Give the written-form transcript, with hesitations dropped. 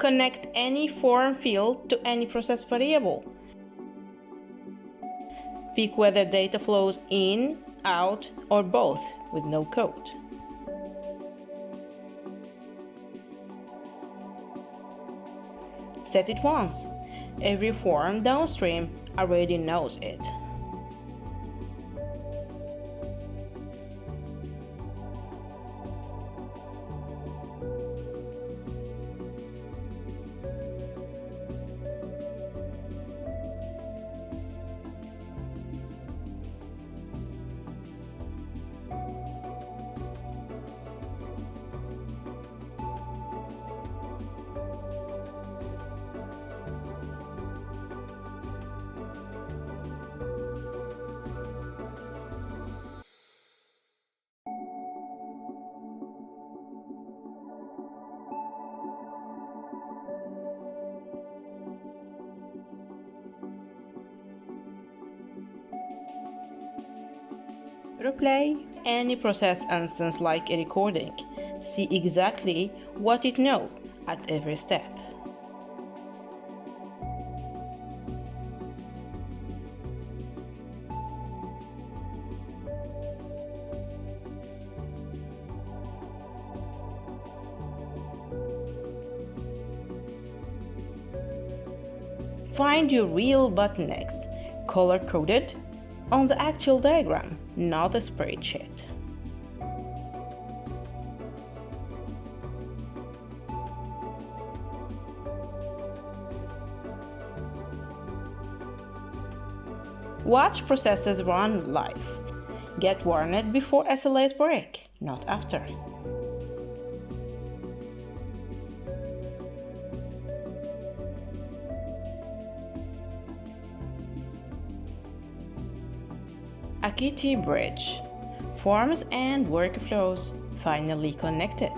connect any form field to any process variable. Pick whether data flows in, out, or both with no code. Set it once. Every form downstream already knows it. Replay any process instance like a recording. See exactly what it knows at every step. Find your real bottlenecks, color-coded, on the actual diagram, not a spreadsheet. Watch processes run live. Get warned before SLAs break, not after. AKITI Bridge. Forms and workflows finally connected.